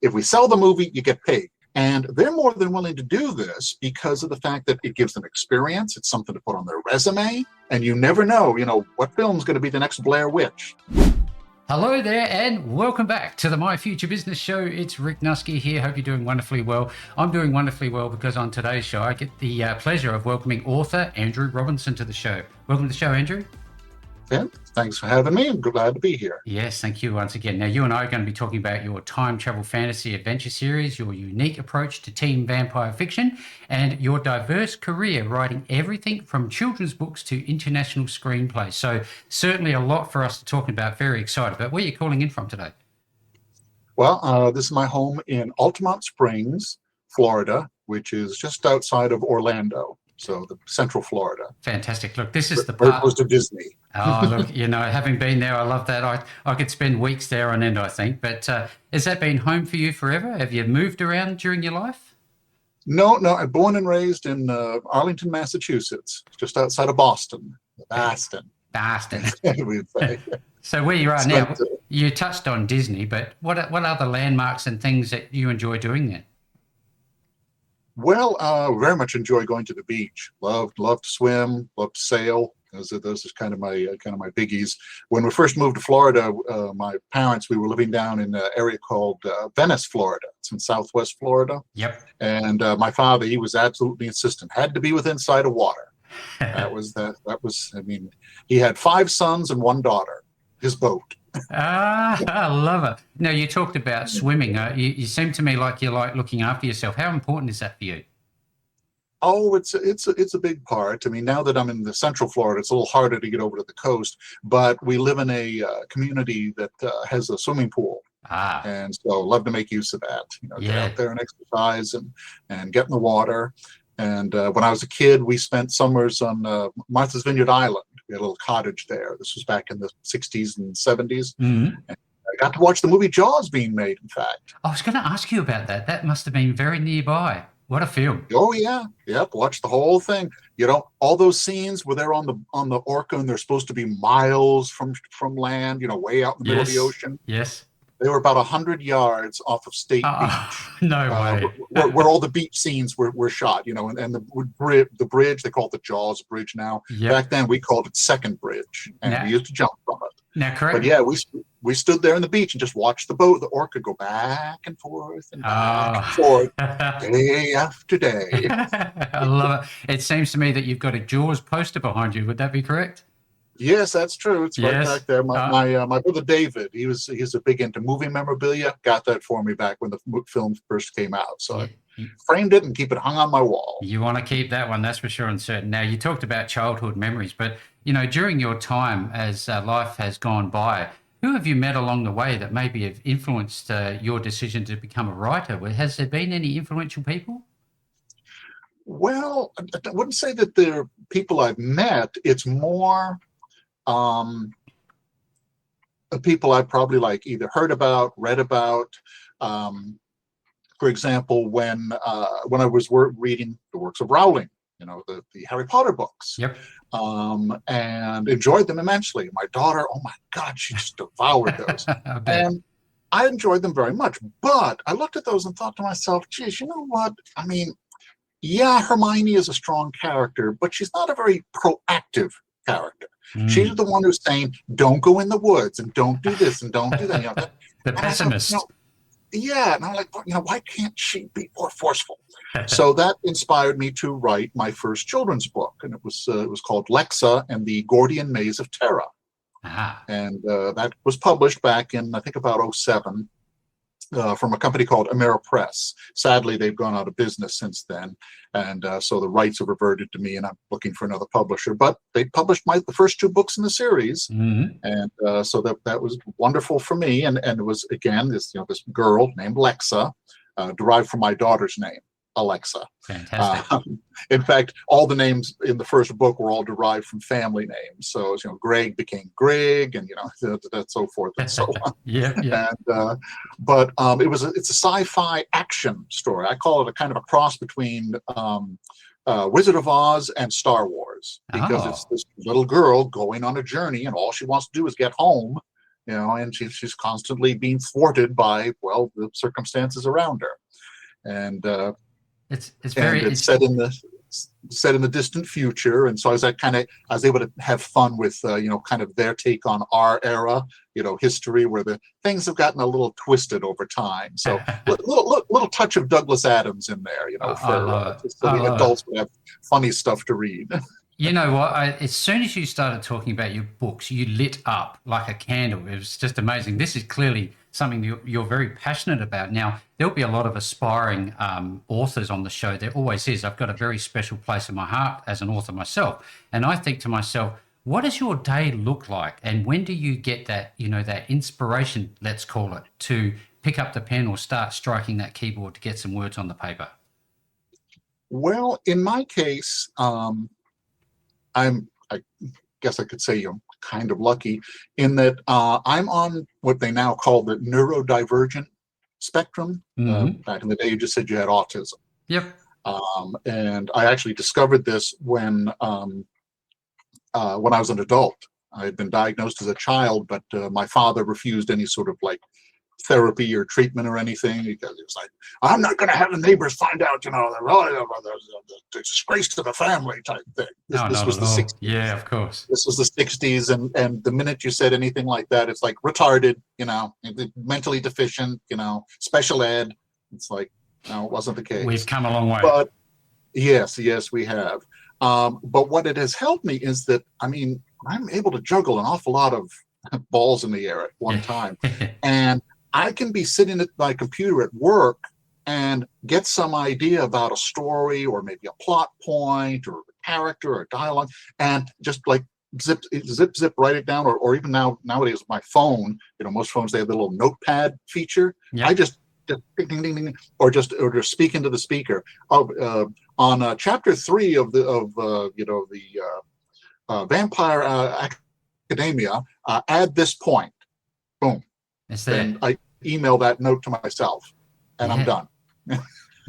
If we sell the movie, you get paid. And they're more than willing to do this because of the fact that it gives them experience. It's something to put on their resume. And you never know, what film's going to be the next Blair Witch. Hello there and welcome back to the My Future Business Show. It's Rick Nusky here. Hope you're doing wonderfully well. I'm doing wonderfully well because on today's show, I get the pleasure of welcoming author Andrew Robinson to the show. Welcome to the show, Andrew. Yeah, thanks for having me. I'm glad to be here. Yes, thank you once again. Now, you and I are going to be talking about your time travel fantasy adventure series, your unique approach to teen vampire fiction, and your diverse career writing everything from children's books to international screenplays. So certainly a lot for us to talk about. Very excited. But where are you calling in from today? Well, this is my home in Altamont Springs, Florida, which is just outside of Orlando. So the Central Florida. Fantastic. Look, this is the part. Very close to Disney. Oh, look, having been there, I love that. I could spend weeks there on end, I think. But has that been home for you forever? Have you moved around during your life? No. I'm born and raised in Arlington, Massachusetts, just outside of Boston. Boston. We'd say. So where you are now, you touched on Disney, but what other landmarks and things that you enjoy doing there? Well, very much enjoy going to the beach. Love to swim. Love to sail. Those are kind of my biggies. When we first moved to Florida, my parents, we were living down in an area called Venice, Florida. It's in Southwest Florida. Yep. And my father, he was absolutely insistent, had to be within sight of water. That was. I mean, he had 5 sons and 1 daughter. His boat. I love it. Now, you talked about swimming. You seem to me like you like looking after yourself. How important is that for you? Oh, it's a big part. I mean, now that I'm in the Central Florida, it's a little harder to get over to the coast, but we live in a community that has a swimming pool. And so love to make use of that. Get out there and exercise and get in the water. And when I was a kid, we spent summers on Martha's Vineyard Island. We had a little cottage there. This was back in the 60s and 70s. Mm-hmm. And I got to watch the movie Jaws being made, in fact. I was going to ask you about that. That must have been very nearby. What a film. Oh, yeah. Yep. Watch the whole thing. All those scenes where they're on the Orca and they're supposed to be miles from land, way out in the middle of the ocean. Yes. They were about 100 yards off of State Beach. No way. where all the beach scenes were shot, and the bridge, they call it the Jaws Bridge now. Yep. Back then, we called it Second Bridge, and we used to jump from it. Now, correct. But yeah, we stood there on the beach and just watched the Orca go back and forth and back and forth, day after day. I love it. It seems to me that you've got a Jaws poster behind you. Would that be correct? Yes, that's true. It's right back there. My brother David, he's a big into movie memorabilia. Got that for me back when the film first came out. So I framed it and keep it hung on my wall. You want to keep that one, that's for sure and certain. Now, you talked about childhood memories, but during your time as life has gone by, who have you met along the way that maybe have influenced your decision to become a writer? Has there been any influential people? Well, I wouldn't say that they're people I've met. It's more people I probably either heard about, read about. For example, when I was reading the works of Rowling, the Harry Potter books, and enjoyed them immensely. My daughter, oh my God, she just devoured those. And I enjoyed them very much. But I looked at those and thought to myself, geez, you know what? I mean, yeah, Hermione is a strong character, but she's not a very proactive character. She's the one who's saying, don't go in the woods and don't do this and don't do that. The pessimist. Yeah, and I'm like, why can't she be more forceful? So that inspired me to write my first children's book, and it was called Lexa and the Gordian Maze of Terra. And that was published back in, I think, about 2007. From a company called Ameripress. Sadly, they've gone out of business since then, and so the rights have reverted to me, and I'm looking for another publisher. But they published the first 2 books in the series, and so that was wonderful for me. And it was, again, this girl named Lexa, derived from my daughter's name, Alexa. Fantastic. In fact, all the names in the first book were all derived from family names. So, Greg became Greg, and that so forth and so on. Yeah. And but it's a sci-fi action story. I call it a kind of a cross between Wizard of Oz and Star Wars, because it's this little girl going on a journey, and all she wants to do is get home and she's constantly being thwarted by, well, the circumstances around her. And it's and very it's set in the distant future, and so I was able to have fun with kind of their take on our era, history, where the things have gotten a little twisted over time. So little touch of Douglas Adams in there, I love it. just so I the love adults it. would have funny stuff to read. You know what? As soon as you started talking about your books, you lit up like a candle. It was just amazing. This is clearly something you're very passionate about. Now, there'll be a lot of aspiring authors on the show. There always is. I've got a very special place in my heart as an author myself. And I think to myself, what does your day look like? And when do you get that, that inspiration, let's call it, to pick up the pen or start striking that keyboard to get some words on the paper? Well, in my case, I guess I could say I'm kind of lucky in that I'm on what they now call the neurodivergent spectrum. Mm-hmm. Back in the day, you just said you had autism. Yep. And I actually discovered this when I was an adult. I had been diagnosed as a child, but my father refused any sort of therapy or treatment or anything, because he was like, I'm not going to have the neighbors find out, the disgrace to the family type thing. This was the 60s. Yeah, of course. This was the 60s, and the minute you said anything like that, it's like retarded, mentally deficient, special ed. It's like, no, it wasn't the case. We've come a long way. But yes, we have. But what it has helped me is that, I'm able to juggle an awful lot of balls in the air at one time. And I can be sitting at my computer at work and get some idea about a story or maybe a plot point or a character or dialogue, and just zip, write it down, or even nowadays with my phone, most phones, they have the little notepad feature. Yep. I just ding, ding, ding, ding, or just speak into the speaker. On chapter 3 of the Vampire Academia, add this point. Boom. And I email that note to myself, and I'm done.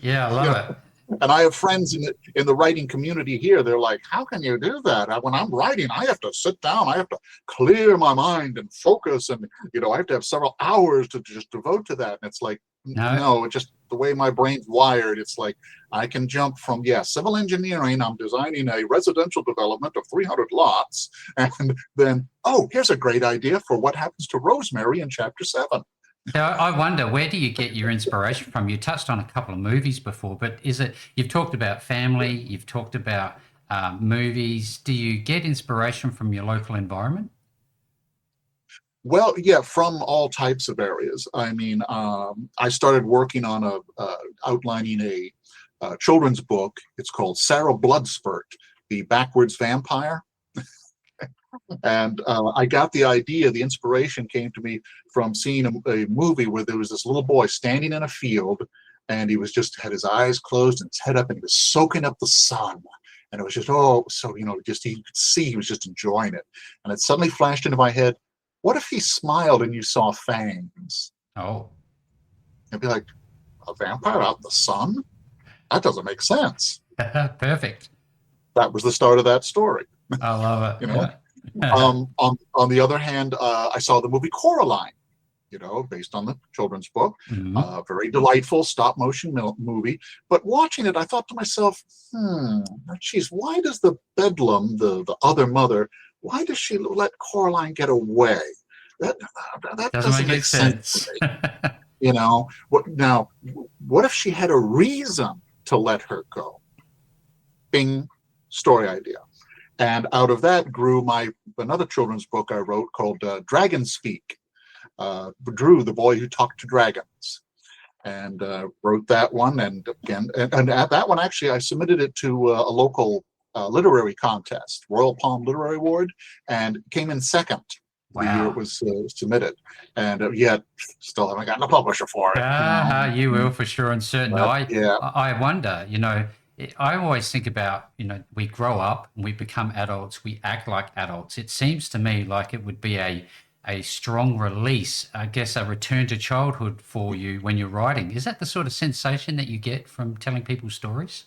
Yeah, I love it. And I have friends in the writing community here. They're like, how can you do that? When I'm writing, I have to sit down. I have to clear my mind and focus. And, I have to have several hours to just devote to that. And it's like, no, it's just the way my brain's wired. It's like, I can jump from, civil engineering. I'm designing a residential development of 300 lots. And then, here's a great idea for what happens to Rosemary in chapter 7. So I wonder, where do you get your inspiration from? You touched on a couple of movies before, but you've talked about family, you've talked about movies. Do you get inspiration from your local environment? Well, yeah, from all types of areas. I started working on outlining a children's book. It's called Sarah Bloodspurt, the Backwards Vampire. And I got the idea, the inspiration came to me from seeing a movie where there was this little boy standing in a field, and he was had his eyes closed and his head up, and he was soaking up the sun. And it was just, he could see he was just enjoying it. And it suddenly flashed into my head, what if he smiled and you saw fangs? Oh. I'd be like, a vampire out in the sun? That doesn't make sense. Perfect. That was the start of that story. I love it. On the other hand, I saw the movie Coraline, based on the children's book. Mm-hmm. Very delightful stop motion movie. But watching it, I thought to myself, geez, why does the Bedlam, the other mother, why does she let Coraline get away? That doesn't make sense to me. What if she had a reason to let her go? Bing, story idea. And out of that grew another children's book I wrote called Dragon Speak. Drew, the boy who talked to dragons, and wrote that one. And again, and at that one, actually, I submitted it to a local literary contest, Royal Palm Literary Award, and came in second. Wow. The year it was submitted, and yet still haven't gotten a publisher for it. You will for sure and certain. But, I wonder, I always think about, we grow up and we become adults, we act like adults. It seems to me like it would be a strong release, I guess, a return to childhood for you when you're writing. Is that the sort of sensation that you get from telling people stories?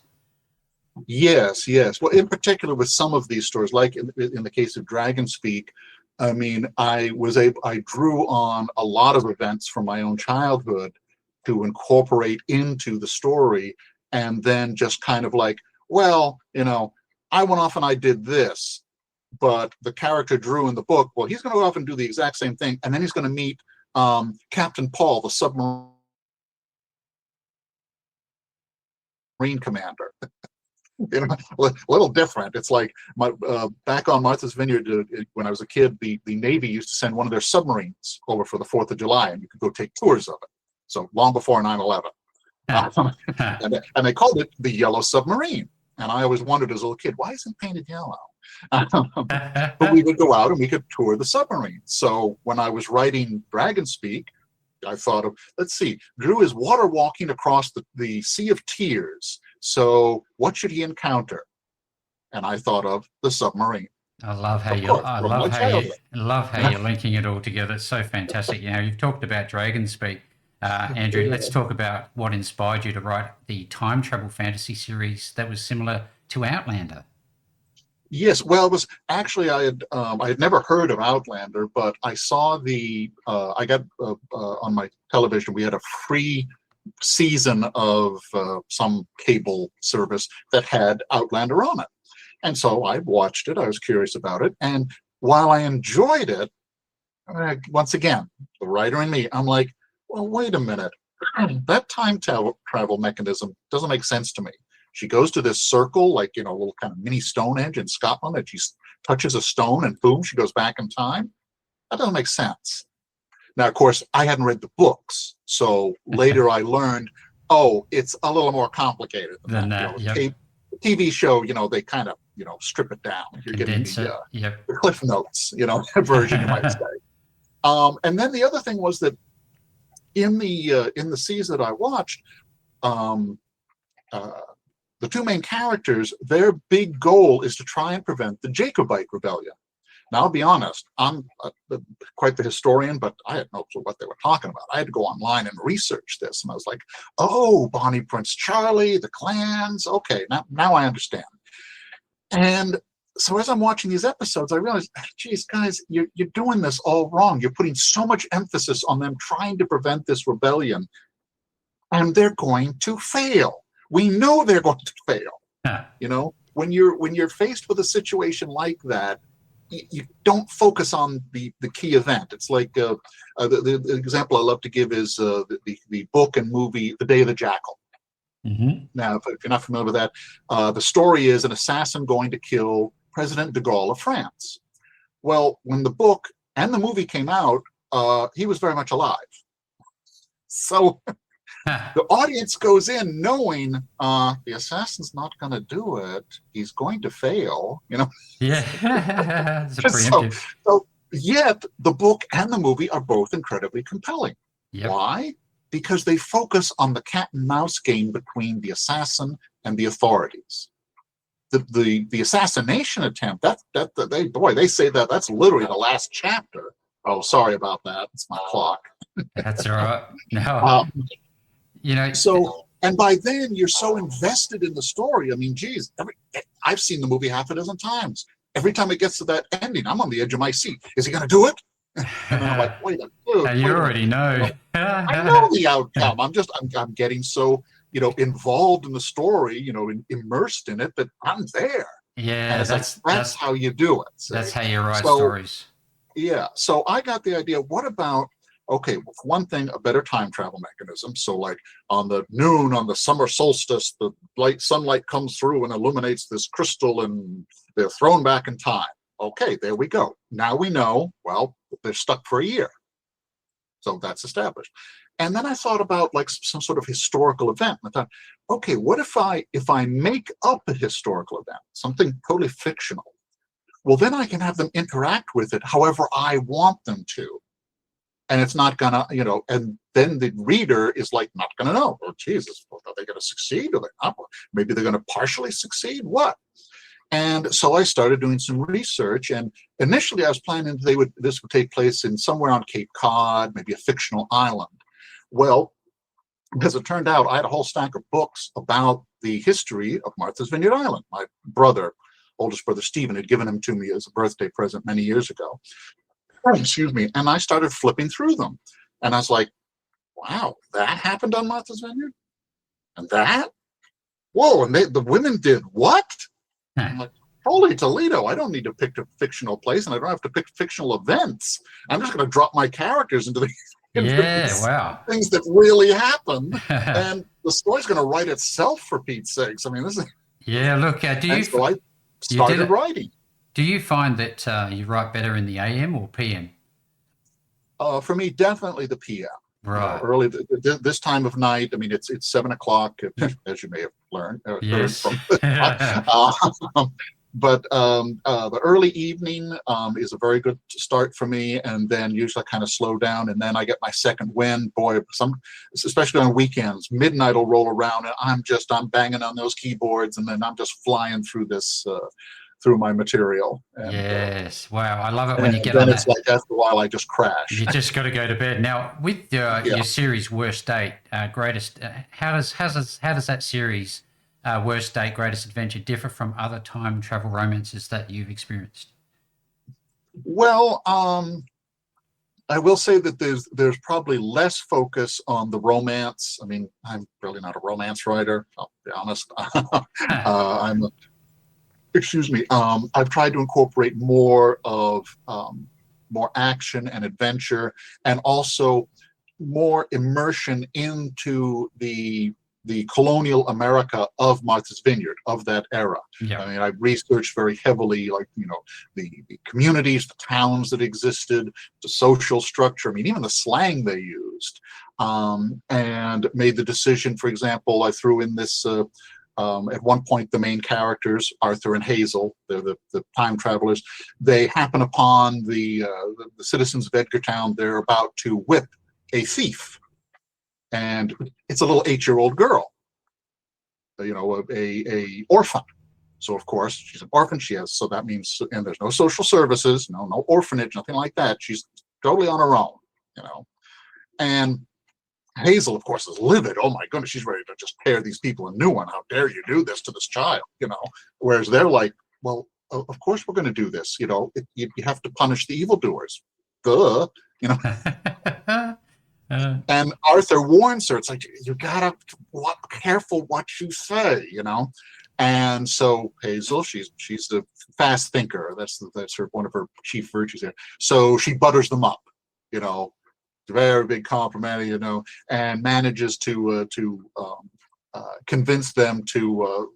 Yes. Well, in particular with some of these stories, like in the case of Dragon Speak, I mean, I drew on a lot of events from my own childhood to incorporate into the story, and then just kind of like, well, I went off and I did this, but the character Drew in the book, well, he's going to go off and do the exact same thing, and then he's going to meet Captain Paul, the submarine commander. A little different. It's like back on Martha's Vineyard, when I was a kid, the Navy used to send one of their submarines over for the 4th of July, and you could go take tours of it. So long before 9/11. And they called it the Yellow Submarine. And I always wondered as a little kid, why is it painted yellow? But we would go out and we could tour the submarine. So when I was writing Dragonspeak, I thought of, let's see, Drew is water walking across the Sea of Tears. So what should he encounter? And I thought of the submarine. I love how you're linking it all together. It's so fantastic. You've talked about Dragonspeak. Andrew, let's talk about what inspired you to write the time travel fantasy series that was similar to Outlander. Yes, well, it was actually I had never heard of Outlander, but I saw I got on my television, we had a free season of some cable service that had Outlander on it, and so I watched it. I was curious about it, and while I enjoyed it, once again, the writer in me, I'm like, well, wait a minute, that time travel mechanism doesn't make sense to me. She goes to this circle, like, a little kind of mini Stonehenge in Scotland, and she touches a stone and boom, she goes back in time. That doesn't make sense. Now, of course, I hadn't read the books. So later I learned, it's a little more complicated than that. The TV show, they kind of, strip it down. You're getting the Cliff Notes, version, you might say. And then the other thing was that in the season that I watched, the two main characters, their big goal is to try and prevent the Jacobite rebellion. Now, I'll be honest, I'm quite the historian, but I had no clue what they were talking about. I had to go online and research this, and I was like, Bonnie Prince Charlie, the clans, okay, now I understand. And so as I'm watching these episodes, I realized, geez, guys, you're doing this all wrong. You're putting so much emphasis on them trying to prevent this rebellion, and they're going to fail. We know they're going to fail. When you're faced with a situation like that, you don't focus on the key event. It's like the example I love to give is the book and movie The Day of the Jackal. Mm-hmm. Now, if you're not familiar with that, the story is an assassin going to kill President de Gaulle of France. Well, when the book and the movie came out, he was very much alive. So the audience goes in knowing the assassin's not going to do it. He's going to fail, Yeah. So yet the book and the movie are both incredibly compelling. Yep. Why? Because they focus on the cat and mouse game between the assassin and the authorities. The assassination attempt, they say that's literally the last chapter. Oh, sorry about that. It's my clock. That's all right. No. So, and by then you're so invested in the story. I mean, geez, I've seen the movie half a dozen times. Every time it gets to that ending, I'm on the edge of my seat. Is he going to do it? And I'm like, wait a minute. You already know. I know the outcome. I'm getting so, involved in the story, immersed in it that I'm there. Yeah, that's how you do it. See? That's how you write stories. Yeah. So I got the idea. What about, okay, well, for one thing, a better time travel mechanism. So like on the noon, on the summer solstice, the sunlight comes through and illuminates this crystal and they're thrown back in time. Okay, there we go. Now we know, well, they're stuck for a year. So that's established. And then I thought about like some sort of historical event. And I thought, okay, what if I make up a historical event, something totally fictional? Well, then I can have them interact with it however I want them to. And it's not gonna, and then the reader is like not gonna know. Oh, Jesus, are they gonna succeed? Or they not? Maybe they're gonna partially succeed. What? And so I started doing some research. And initially, I was planning this would take place in somewhere on Cape Cod, maybe a fictional island. Well, as it turned out, I had a whole stack of books about the history of Martha's Vineyard Island. My oldest brother Stephen, had given them to me as a birthday present many years ago. excuse me, and I started flipping through them. And I was like, wow, that happened on Martha's Vineyard? And that? Whoa, and the women did what? I'm like, holy Toledo, I don't need to pick a fictional place and I don't have to pick fictional events. I'm just going to drop my characters into these wow. things that really happen. And the story's going to write itself, for Pete's sakes. I mean, this is. Yeah, look, So I started writing. Do you find that you write better in the AM or PM? For me, definitely the PM. Right. Early this time of night. I mean, it's 7:00, as you may have learned. Yes. Heard from, but the early evening is a very good start for me, and then usually I kind of slow down, and then I get my second wind. Boy, especially on weekends, midnight will roll around, and I'm banging on those keyboards, and then I'm just flying through this. Through my material. And, yes. Wow. I love it when you get then on it's that. like after a while I just crash. You just got to go to bed. Now, with your series Worst Date, Greatest, how does that series Worst Date, Greatest Adventure differ from other time travel romances that you've experienced? Well, I will say that there's probably less focus on the romance. I mean, I'm really not a romance writer, I'll be honest. I've tried to incorporate more of more action and adventure, and also more immersion into the colonial America of Martha's Vineyard, of that era. Yeah. I mean, I researched very heavily, like, the communities, the towns that existed, the social structure. I mean, even the slang they used, and made the decision. For example, I threw in this. At one point, the main characters, Arthur and Hazel, they're the time travelers. They happen upon the citizens of Edgartown. They're about to whip a thief, and it's a little 8-year-old girl, a orphan. So of course she's an orphan. So that means, and there's no social services, no orphanage, nothing like that. She's totally on her own, and Hazel, of course, is livid. Oh my goodness, she's ready to just tear these people a new one. How dare you do this to this child? Whereas they're like, well, of course we're going to do this. You have to punish the evildoers. Duh. And Arthur warns her. It's like, you gotta careful what you say. And so Hazel, she's the fast thinker. That's one of her chief virtues here. So she butters them up. Very big compliment, and manages to convince them to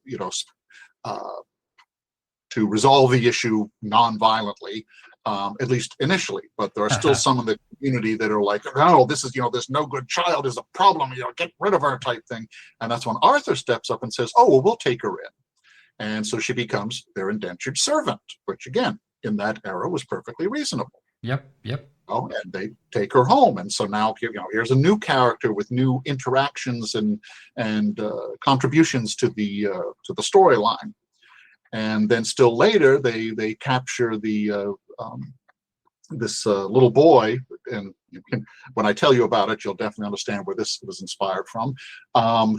resolve the issue non-violently, at least initially. But there are still some in the community that are like, no, this no good child is a problem, get rid of her type thing. And that's when Arthur steps up and says, oh, well, we'll take her in. And so she becomes their indentured servant, which again, in that era was perfectly reasonable. Yep. And they take her home, and so now here's a new character with new interactions and contributions to the storyline. And then still later, they capture this little boy, and when I tell you about it, you'll definitely understand where this was inspired from.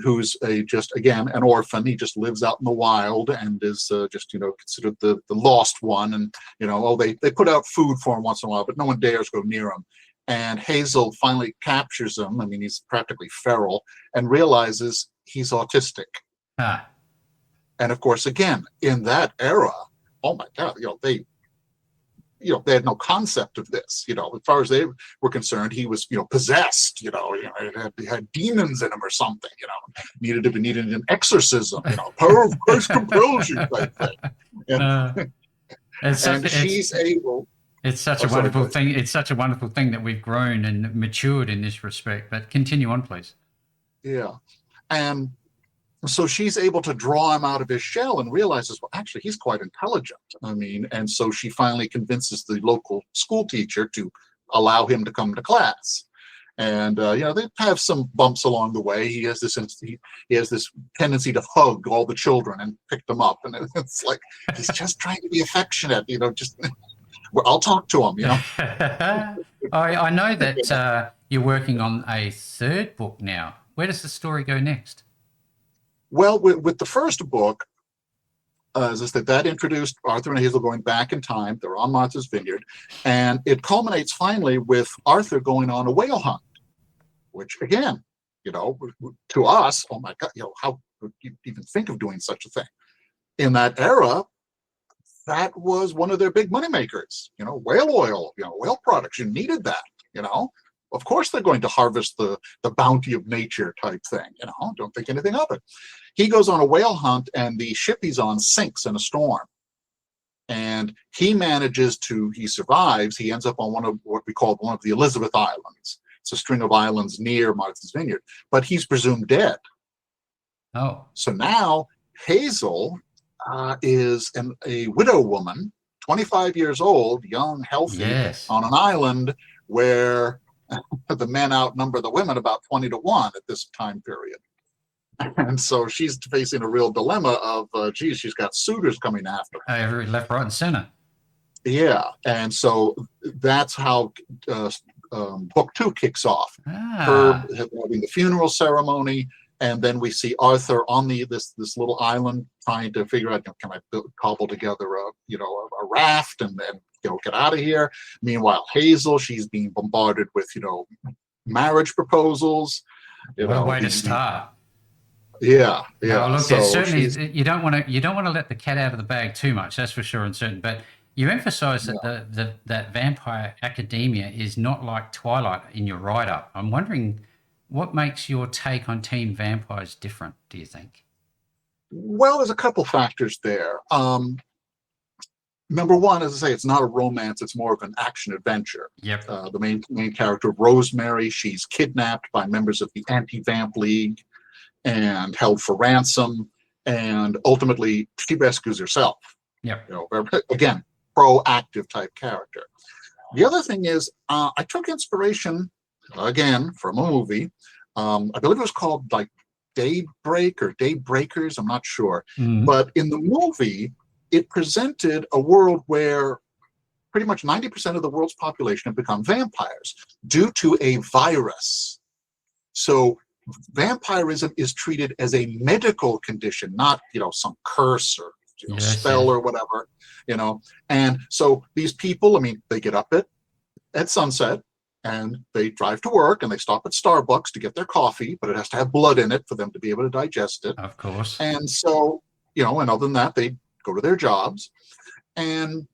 Who's again an orphan. He just lives out in the wild and is considered the lost one. And they put out food for him once in a while, but no one dares go near him. And Hazel finally captures him. I mean, he's practically feral, and realizes he's autistic. And of course, again, in that era, oh my God, they had no concept of this. As far as they were concerned, he was, possessed. He had demons in him or something. Needed an exorcism. Power of Christ compels you type thing. She's able. It's such a wonderful thing. It's such a wonderful thing that we've grown and matured in this respect. But continue on, please. Yeah, and so she's able to draw him out of his shell and realizes, well, actually, he's quite intelligent. I mean, and so she finally convinces the local school teacher to allow him to come to class. And they have some bumps along the way. He has this tendency to hug all the children and pick them up, and it's like he's just trying to be affectionate. I'll talk to him. I know that you're working on a third book now. Where does the story go next? Well, with the first book, is this that introduced Arthur and Hazel going back in time. They're on Martha's Vineyard, and it culminates finally with Arthur going on a whale hunt, which again, to us, oh my God, how would you even think of doing such a thing? In that era, that was one of their big moneymakers. Whale oil, whale products. You needed that. Of course they're going to harvest the bounty of nature type thing. Don't think anything of it. He goes on a whale hunt, and the ship he's on sinks in a storm. And he survives. He ends up on one of what we call one of the Elizabeth Islands. It's a string of islands near Martha's Vineyard, but he's presumed dead. Oh. So now Hazel is a widow woman, 25 years old, young, healthy, Yes. on an island where the men outnumber the women about 20-1 at this time period. And so she's facing a real dilemma of, she's got suitors coming after her. Every left, right, and center. Yeah. And so that's how book 2 kicks off. Her having the funeral ceremony. And then we see Arthur on this little island trying to figure out, can I cobble together a raft and then get out of here? Meanwhile, Hazel, she's being bombarded with marriage proposals. What a way to start. Yeah. No, look, so certainly you don't want to let the cat out of the bag too much. That's for sure and certain. But you emphasise that that Vampire Academia is not like Twilight in your write-up. I'm wondering, what makes your take on Team Vampires different, do you think? Well, there's a couple factors there. Number one, as I say, it's not a romance. It's more of an action-adventure. Yep. The main character, Rosemary, she's kidnapped by members of the Anti-Vamp League and held for ransom. And ultimately, she rescues herself. Yep. Again, proactive type character. The other thing is, I took inspiration, again, from a movie. I believe it was called like Daybreak or Daybreakers. I'm not sure. Mm-hmm. But in the movie, it presented a world where pretty much 90% of the world's population have become vampires due to a virus. So vampirism is treated as a medical condition, not some curse or spell or whatever. And so these people, they get up at sunset, and they drive to work, and they stop at Starbucks to get their coffee, but it has to have blood in it for them to be able to digest it. Of course. And so, and other than that, they go to their jobs. And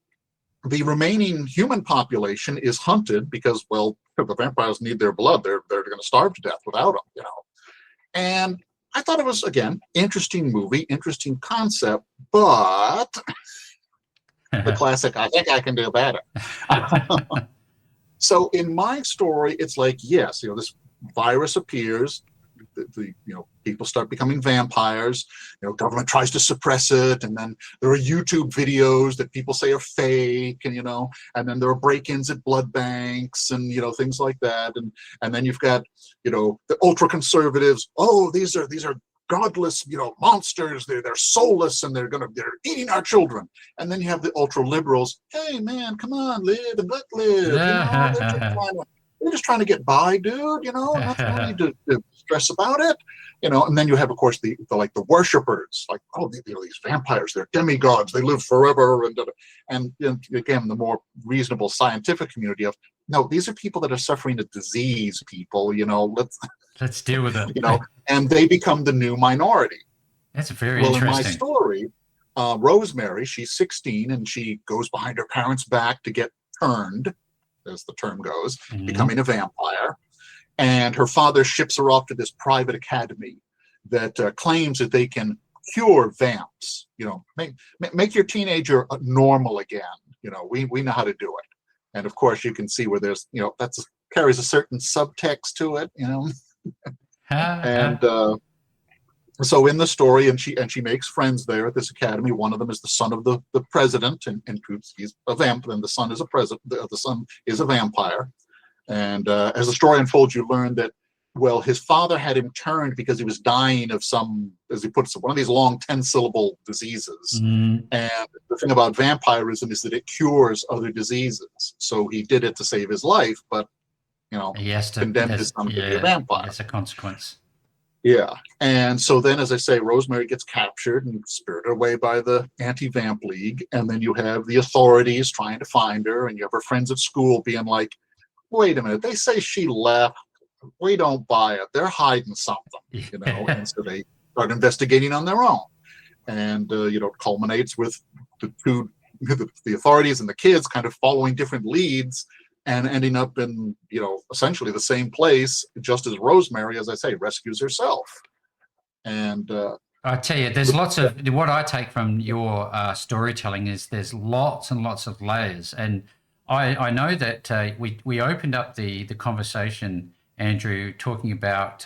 the remaining human population is hunted because, well, the vampires need their blood. They're going to starve to death without them, And I thought it was, again, interesting movie, interesting concept, but the classic, I think I can do better. So in my story, it's like, yes, this virus appears, the people start becoming vampires, government tries to suppress it, and then there are YouTube videos that people say are fake, and then there are break-ins at blood banks and things like that, and then you've got the ultra conservatives. Oh, these are godless, monsters. They're soulless, and they're eating our children. And then you have the ultra liberals. Hey man, come on, live and let live. They're just trying to get by, dude. Not need to stress about it. And then you have, of course, the worshipers, like, oh, these vampires, they're demigods, they live forever, and again, the more reasonable scientific community of, no, these are people that are suffering a disease. People, let's deal with it. And they become the new minority. That's very interesting. In my story, Rosemary, she's 16, and she goes behind her parents' back to get turned, as the term goes, becoming a vampire. And her father ships her off to this private academy that claims that they can cure vamps. Make your teenager normal again. We know how to do it. And of course, you can see where there's, that carries a certain subtext to it. And so in the story, and she makes friends there at this academy. One of them is the son of the president, and he's a vamp. And the son is the son is a vampire. And as the story unfolds, you learn that, well, his father had him turned because he was dying of some, as he puts it, one of these long 10-syllable diseases. And the thing about vampirism is that it cures other diseases. So he did it to save his life, but, he has to condemned his son to be a vampire. That's a consequence. Yeah. And so then, as I say, Rosemary gets captured and spirited away by the anti-vamp league. And then you have the authorities trying to find her, and you have her friends at school being like, wait a minute, they say she left. We don't buy it. They're hiding something, And so they start investigating on their own. And, it culminates with the authorities and the kids kind of following different leads and ending up in, essentially the same place, just as Rosemary, as I say, rescues herself. And I tell you, there's lots of what I take from your storytelling is there's lots and lots of layers. And I know that we opened up the conversation, Andrew, talking about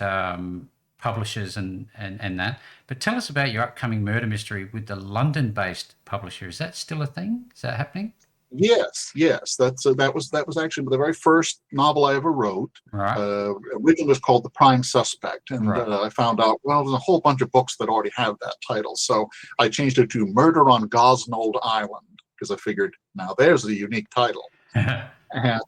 publishers and that. But tell us about your upcoming murder mystery with the London-based publisher. Is that still a thing? Is that happening? Yes. That was actually the very first novel I ever wrote. Right. Originally was called The Prime Suspect, and Right. I found out there's a whole bunch of books that already have that title, so I changed it to Murder on Gosnold Island because I figured now there's a unique title. And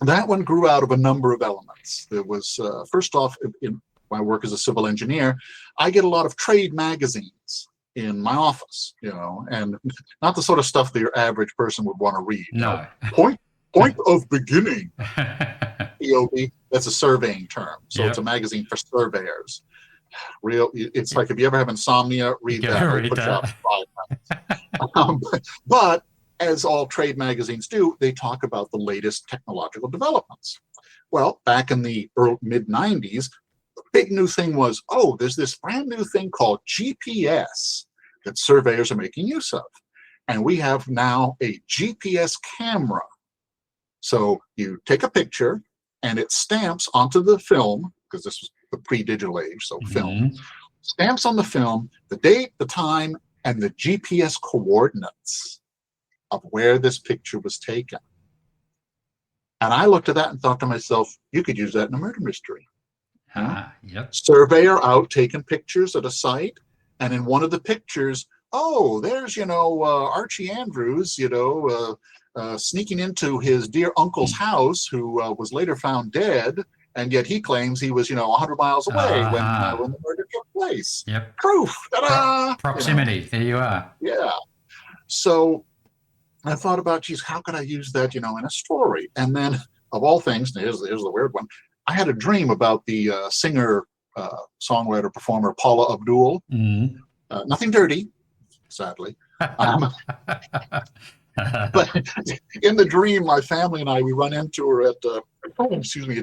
that one grew out of a number of elements. There was first off, in my work as a civil engineer, I get a lot of trade magazines in my office, and not the sort of stuff that your average person would want to read. No. Point of beginning. POB, that's a surveying term. So It's a magazine for surveyors. It's like if you ever have insomnia, read that. Read Put you that. out in 5 minutes. But as all trade magazines do, they talk about the latest technological developments. Well, back in the mid-90s, the big new thing was, there's this brand new thing called GPS that surveyors are making use of. And we have now a GPS camera. So you take a picture and it stamps onto the film, because this was the pre-digital age, so film, stamps on the film the date, the time, and the GPS coordinates of where this picture was taken. And I looked at that and thought to myself, you could use that in a murder mystery. Yep. Surveyor out taking pictures at a site, and in one of the pictures, there's Archie Andrews, sneaking into his dear uncle's house, who was later found dead, and yet he claims he was 100 miles away when the murder took place. Yep. Proof. Ta-da! Proximity. There you are. Yeah. So I thought about, geez, how could I use that, in a story? And then, of all things, here's the weird one. I had a dream about the singer, songwriter, performer Paula Abdul. Nothing dirty, sadly. But in the dream, my family and we run into her at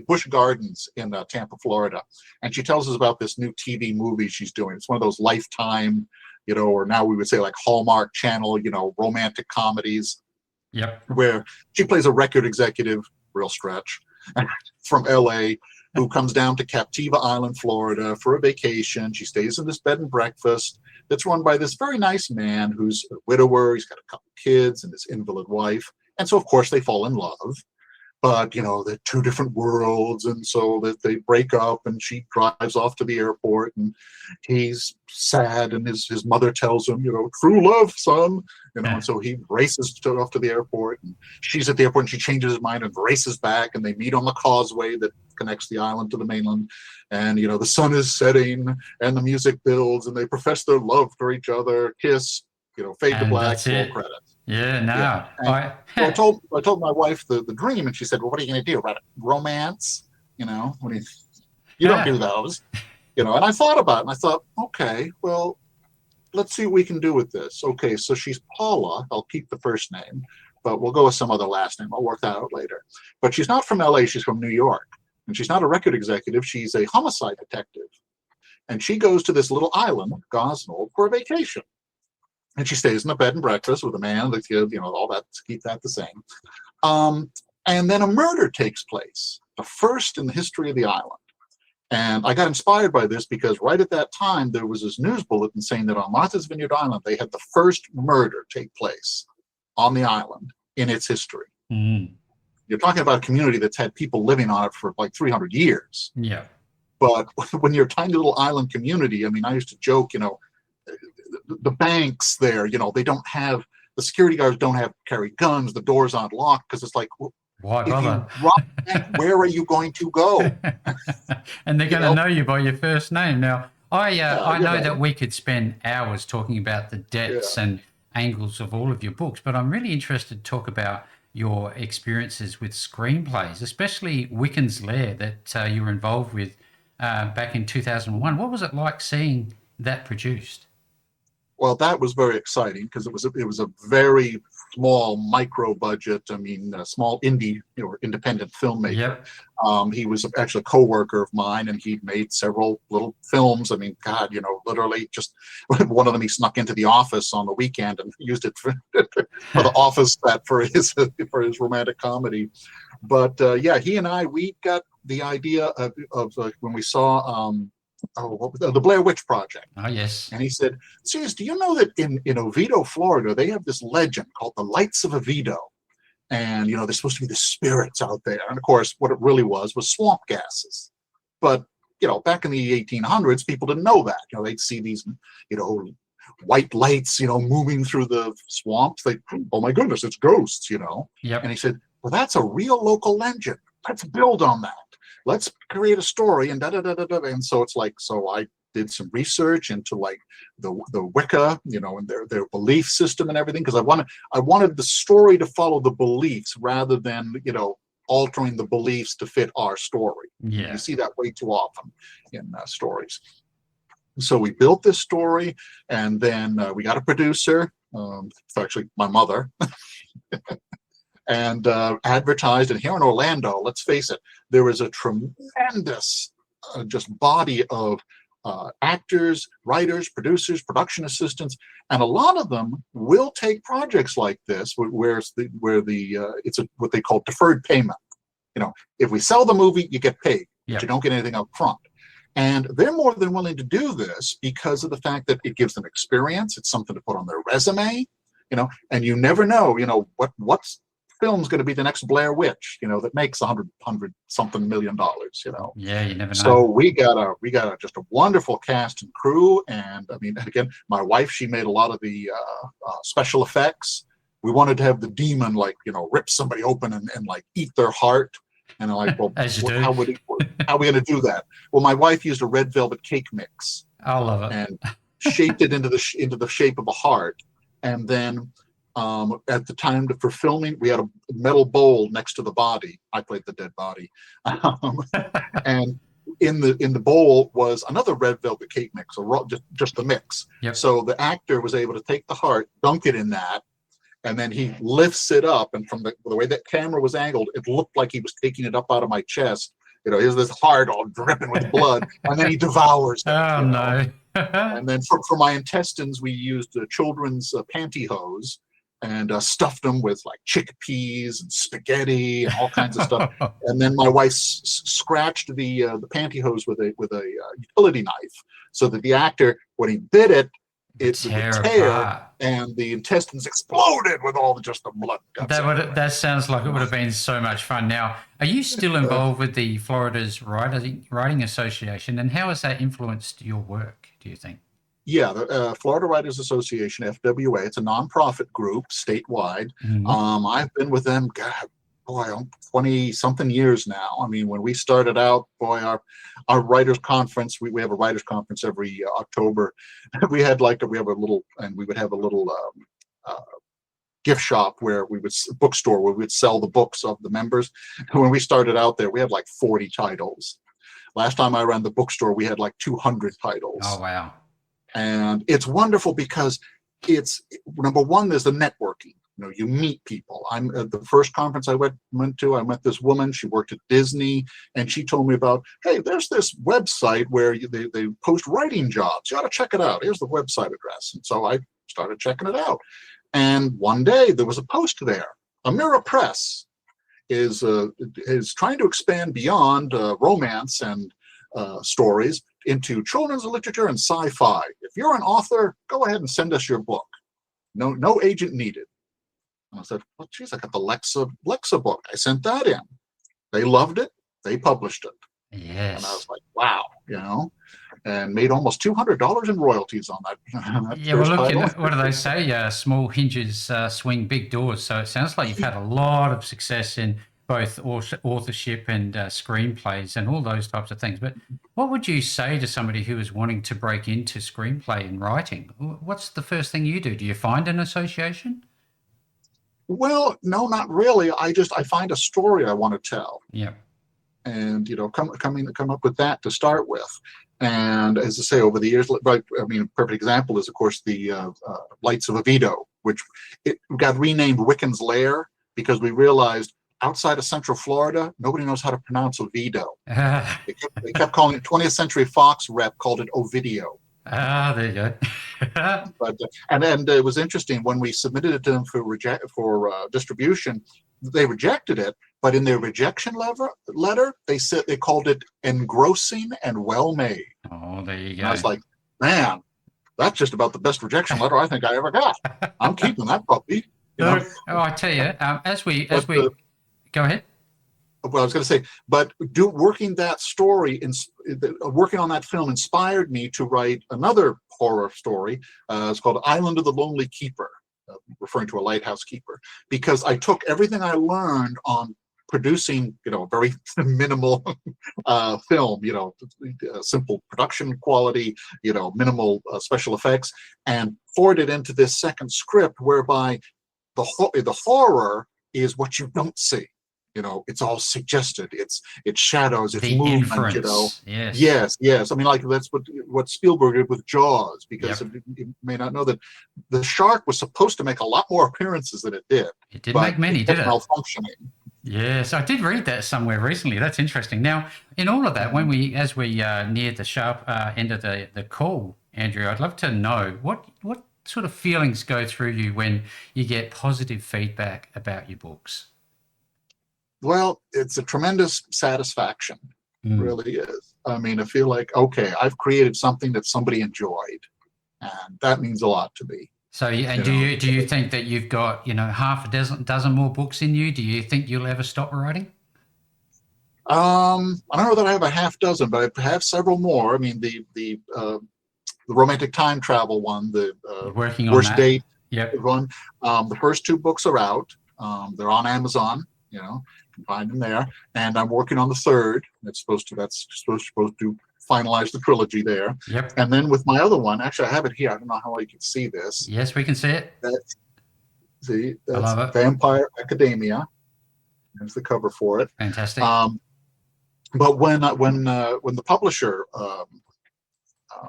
Busch Gardens in Tampa, Florida, and she tells us about this new TV movie she's doing. It's one of those Lifetime, or now we would say like Hallmark Channel, romantic comedies. Yep. Where she plays a record executive, real stretch, from LA, who comes down to Captiva Island, Florida for a vacation. She stays in this bed and breakfast that's run by this very nice man who's a widower. He's got a couple kids and his invalid wife. And so, of course, they fall in love. But, they're two different worlds. And so that they break up, and she drives off to the airport, and he's sad. And his mother tells him, true love, son. And so he races off to the airport, and she's at the airport, and she changes his mind and races back, and they meet on the causeway that connects the island to the mainland. And, the sun is setting and the music builds, and they profess their love for each other, kiss, fade to black, roll credits. Yeah, no. Yeah. I told my wife the dream, and she said, well, what are you going to do? Write a romance? You don't do those. And I thought about it, and I thought, okay, well, let's see what we can do with this. Okay, so she's Paula. I'll keep the first name, but we'll go with some other last name. I'll work that out later. But she's not from LA. She's from New York. And she's not a record executive. She's a homicide detective. And she goes to this little island, Gosnold, for a vacation. And she stays in a bed and breakfast with a man, the kid, all that, to keep that the same. And then a murder takes place, the first in the history of the island. And I got inspired by this because right at that time, there was this news bulletin saying that on Martha's Vineyard Island, they had the first murder take place on the island in its history. You're talking about a community that's had people living on it for like 300 years. Yeah. But when you're a tiny little island community, I used to joke, the banks there, they don't have, the security guards don't have carry guns, the doors aren't locked, because it's like, well, Why If you bother? drop the tank, where are you going to go? And they're You going to know, know you by your first name. Now, yeah, I you know that know, we could spend hours talking about the yeah. depths and angles of all of your books, but I'm really interested to talk about your experiences with screenplays, especially Wiccan's Lair that you were involved with back in 2001. What was it like seeing that produced? Well, that was very exciting because it was a very small micro budget. I mean, a small indie, independent filmmaker. Yep. He was actually a co-worker of mine, and he'd made several little films. I mean, God, literally just one of them he snuck into the office on the weekend and used it for, for the office set for his romantic comedy. But yeah, he and we got the idea of when we saw what was the Blair Witch Project. Oh, yes. And he said, "Serious, do you know that in Oviedo, Florida, they have this legend called the Lights of Oviedo? And, there's supposed to be the spirits out there." And of course, what it really was swamp gases. But, back in the 1800s, people didn't know that. They'd see these, white lights, moving through the swamps. They, oh my goodness, it's ghosts. And Yep. he said, well, that's a real local legend. Let's build on that. Let's create a story and da da da da da. And so it's like, so I did some research into like the Wicca, and their belief system and everything, because I wanted the story to follow the beliefs rather than altering the beliefs to fit our story. Yeah. You see that way too often in stories. So we built this story, and then we got a producer. It's actually my mother. And advertised. And here in Orlando, let's face it, there is a tremendous just body of actors, writers, producers, production assistants, and a lot of them will take projects like this, where it's what they call deferred payment. If we sell the movie, you get paid, but Yep. you don't get anything up front. And they're more than willing to do this because of the fact that it gives them experience. It's something to put on their resume, and you never know, what's film's going to be the next Blair Witch, that makes hundred something $1 million. Yeah, you never know. So we got just a wonderful cast and crew, and I mean, again, my wife, she made a lot of the special effects. We wanted to have the demon rip somebody open and like eat their heart, and I'm like, well, As you do. how are we going to do that? Well, my wife used a red velvet cake mix I love it. and shaped it into the shape of a heart, and then at the time for filming, we had a metal bowl next to the body. I played the dead body, and in the bowl was another red velvet cake mix, just the mix. Yep. So the actor was able to take the heart, dunk it in that, and then he lifts it up. And from the way that camera was angled, it looked like he was taking it up out of my chest. Here's this heart all dripping with blood, and then he devours it. Oh, no. And then for my intestines, we used children's pantyhose and stuffed them with like chickpeas and spaghetti and all kinds of stuff. And then my wife scratched the pantyhose with a utility knife, so that the actor, when he bit it, it would tear, apart. and the intestines exploded with all just the blood. That sounds like it would have been so much fun. Now, are you still involved with the Florida's Writing Association, and how has that influenced your work, do you think? Yeah, the Florida Writers Association, FWA. It's a nonprofit group statewide. Mhm. I've been with them, God, boy, 20-something years now. I mean, when we started out, boy, our writers conference, we have a writers conference every October. We have a little gift shop bookstore where we would sell the books of the members. And when we started out there, we had like 40 titles. Last time I ran the bookstore, we had like 200 titles. Oh, wow. And it's wonderful because it's, number one, there's the networking. You meet people. I'm at the first conference I went to, I met this woman. She worked at Disney, and she told me about, hey, there's this website where they post writing jobs. You ought to check it out. Here's the website address. And so I started checking it out. And one day there was a post there. Amira Press is trying to expand beyond romance and stories into children's literature and sci-fi. If you're an author, go ahead and send us your book. No agent needed. And I said, well, geez, I got the Lexa book. I sent that in. They loved it. They published it. Yes. And I was like, wow, and made almost $200 in royalties on that. Yeah, well, look, what do they say? Small hinges swing big doors. So it sounds like you've had a lot of success in both authorship and screenplays and all those types of things. But what would you say to somebody who is wanting to break into screenplay and writing? What's the first thing you do? Do you find an association? Well, no, not really. I find a story I want to tell. Yeah. And come up with that to start with. And as I say, over the years, like, I mean, a perfect example is, of course, the Lights of Oviedo, which it got renamed Wiccan's Lair because we realized outside of Central Florida, nobody knows how to pronounce Oviedo. They kept calling it. 20th Century Fox rep called it Ovidio. There you go. But and it was interesting when we submitted it to them for distribution. They rejected it, but in their rejection letter, they said they called it engrossing and well made. Oh, there you go. And I was like, man, that's just about the best rejection letter I think I ever got. I'm keeping that puppy. Oh, I tell you, as we go ahead. Well, I was going to say, but working that story, working on that film inspired me to write another horror story. It's called Island of the Lonely Keeper, referring to a lighthouse keeper, because I took everything I learned on producing, a very minimal film, simple production quality, minimal special effects, and poured it into this second script whereby the horror is what you don't see. It's all suggested. It's shadows. It's the movement. Inference. Yes. I mean, like that's what Spielberg did with Jaws, because you may not know that the shark was supposed to make a lot more appearances than it did. It didn't make many, did it? Malfunctioning. Yes, I did read that somewhere recently. That's interesting. Now, in all of that, as we near the sharp end of the call, Andrew, I'd love to know what sort of feelings go through you when you get positive feedback about your books. Well, it's a tremendous satisfaction. It really is. I mean, I feel like, okay, I've created something that somebody enjoyed, and that means a lot to me. So, do you think that you've got half a dozen more books in you? Do you think you'll ever stop writing? I don't know that I have a half dozen, but I have several more. I mean, the romantic time travel one, the working on Worst that. Date Yep. one. The first two books are out. They're on Amazon. You can find them there. And I'm working on the third. That's supposed to finalize the trilogy there. Yep. And then with my other one, actually, I have it here. I don't know how you can see this. Yes, we can see it. That's I love it. Vampire Academia. There's the cover for it. Fantastic. But when the publisher,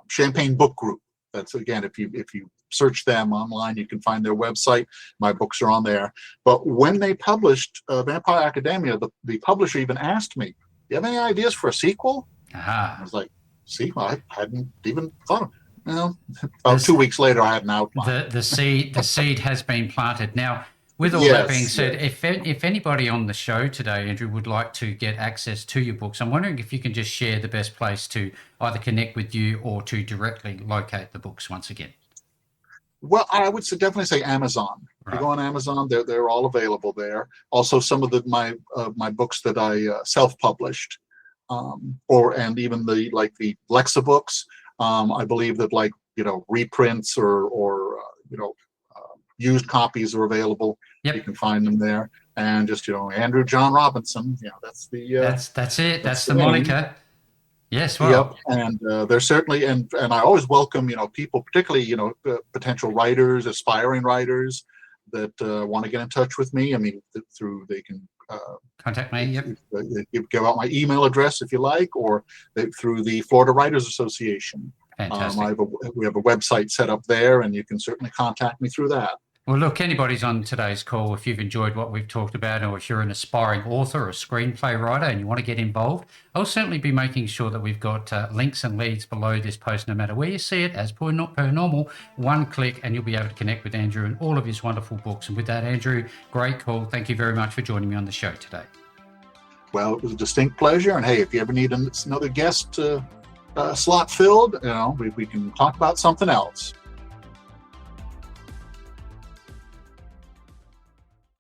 Champagne Book Group, that's again, if you search them online, you can find their website. My books are on there. But when they published Vampire Academia, the publisher even asked me, "Do you have any ideas for a sequel?" Aha. I was like, "Sequel? I hadn't even thought of it." About 2 weeks later, I had an outline. The seed has been planted. Now, with all that being said, if anybody on the show today, Andrew, would like to get access to your books, I'm wondering if you can just share the best place to either connect with you or to directly locate the books once again. Well, I would definitely say Amazon. Right. If you go on Amazon, they're all available there. Also, some of my books that I self-published, and even the Lexa books. I believe that reprints or used copies are available. Yep. You can find them there. And just Andrew John Robinson. That's the that's it. That's the name. moniker. Yes, well. Yep, and there's certainly, and I always welcome, people, particularly, potential writers, aspiring writers that want to get in touch with me. I mean, they can Contact me. Yep. Give out my email address if you like, or through the Florida Writers Association. Fantastic. We have a website set up there, and you can certainly contact me through that. Well, look, anybody's on today's call, if you've enjoyed what we've talked about, or if you're an aspiring author or a screenplay writer and you want to get involved, I'll certainly be making sure that we've got links and leads below this post, no matter where you see it, as per normal. One click and you'll be able to connect with Andrew and all of his wonderful books. And with that, Andrew, great call. Thank you very much for joining me on the show today. Well, it was a distinct pleasure. And hey, if you ever need another guest slot filled, we can talk about something else.